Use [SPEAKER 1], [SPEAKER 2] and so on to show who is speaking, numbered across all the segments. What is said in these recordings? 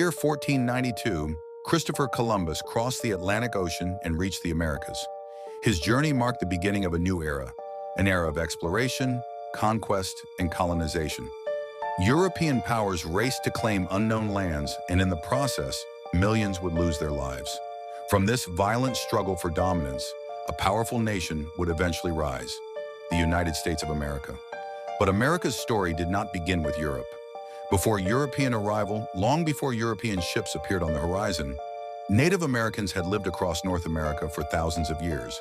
[SPEAKER 1] year 1492, Christopher Columbus crossed the Atlantic Ocean and reached the Americas. His journey marked the beginning of a new era, an era of exploration, conquest, and colonization. European powers raced to claim unknown lands, and in the process, millions would lose their lives. From this violent struggle for dominance, a powerful nation would eventually rise, the United States of America. But America's story did not begin with Europe. Before European arrival, long before European ships appeared on the horizon, Native Americans had lived across North America for thousands of years.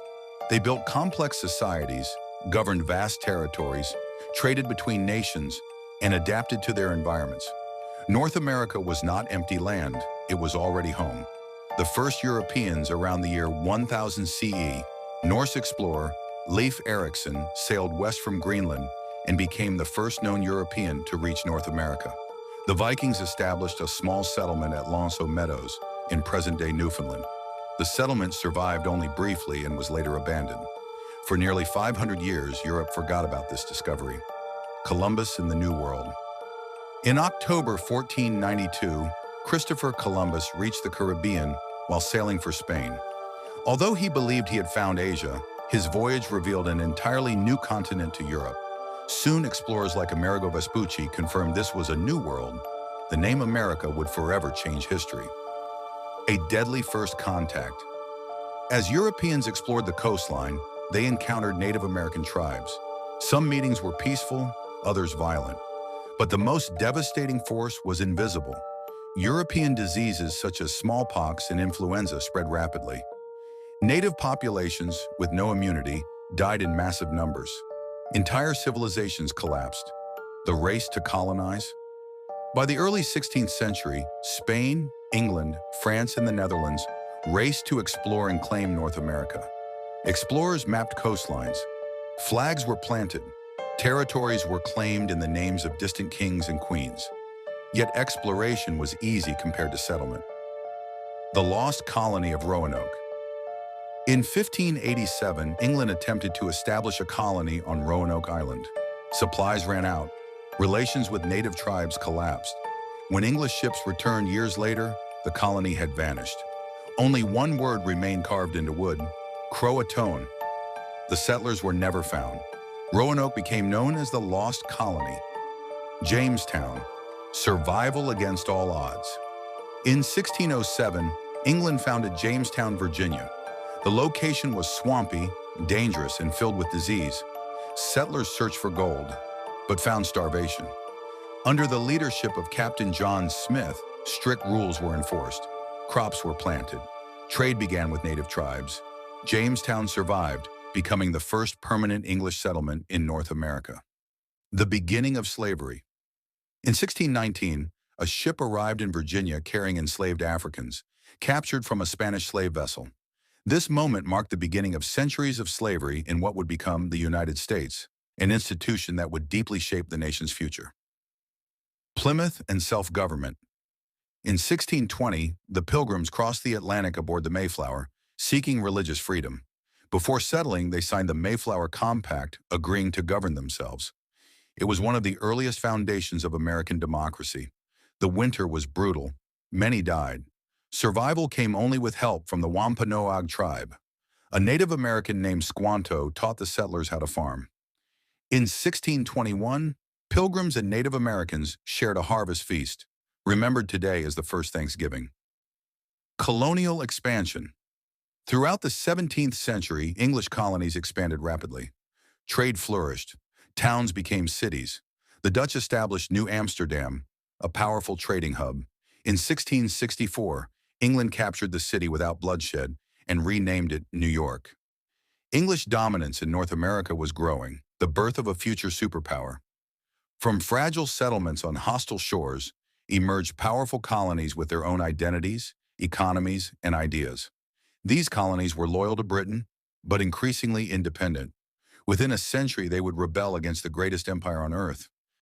[SPEAKER 1] They built complex societies, governed vast territories, traded between nations, and adapted to their environments. North America was not empty land, it was already home. The first Europeans around the year 1000 CE, Norse explorer Leif Erikson sailed west from Greenland and became the first known European to reach North America. The Vikings established a small settlement at L'Anse aux Meadows in present-day Newfoundland. The settlement survived only briefly and was later abandoned. For nearly 500 years, Europe forgot about this discovery. Columbus in the New World. In October 1492, Christopher Columbus reached the Caribbean while sailing for Spain. Although he believed he had found Asia, his voyage revealed an entirely new continent to Europe. Soon, explorers like Amerigo Vespucci confirmed this was a new world. The name America would forever change history. A deadly first contact. As Europeans explored the coastline, they encountered Native American tribes. Some meetings were peaceful, others violent. But the most devastating force was invisible. European diseases such as smallpox and influenza spread rapidly. Native populations, with no immunity, died in massive numbers. Entire civilizations collapsed. The race to colonize? By the early 16th century, Spain, England, France, and the Netherlands raced to explore and claim North America. Explorers mapped coastlines. Flags were planted. Territories were claimed in the names of distant kings and queens. Yet exploration was easy compared to settlement. The lost colony of Roanoke. In 1587, England attempted to establish a colony on Roanoke Island. Supplies ran out. Relations with native tribes collapsed. When English ships returned years later, the colony had vanished. Only one word remained carved into wood: Croatoan. The settlers were never found. Roanoke became known as the Lost Colony. Jamestown. Survival against all odds. In 1607, England founded Jamestown, Virginia. The location was swampy, dangerous, and filled with disease. Settlers searched for gold, but found starvation. Under the leadership of Captain John Smith, strict rules were enforced. Crops were planted. Trade began with native tribes. Jamestown survived, becoming the first permanent English settlement in North America. The beginning of slavery. In 1619, a ship arrived in Virginia carrying enslaved Africans, captured from a Spanish slave vessel. This moment marked the beginning of centuries of slavery in what would become the United States, an institution that would deeply shape the nation's future. Plymouth and self-government. In 1620, the Pilgrims crossed the Atlantic aboard the Mayflower, seeking religious freedom. Before settling, they signed the Mayflower Compact, agreeing to govern themselves. It was one of the earliest foundations of American democracy. The winter was brutal. Many died. Survival came only with help from the Wampanoag tribe. A Native American named Squanto taught the settlers how to farm. In 1621, Pilgrims and Native Americans shared a harvest feast, remembered today as the first Thanksgiving. Colonial expansion. Throughout the 17th century, English colonies expanded rapidly. Trade flourished. Towns became cities. The Dutch established New Amsterdam, a powerful trading hub. In 1664, England captured the city without bloodshed and renamed it New York. English dominance in North America was growing, the birth of a future superpower. From fragile settlements on hostile shores emerged powerful colonies with their own identities, economies, and ideas. These colonies were loyal to Britain, but increasingly independent. Within a century, they would rebel against the greatest empire on earth.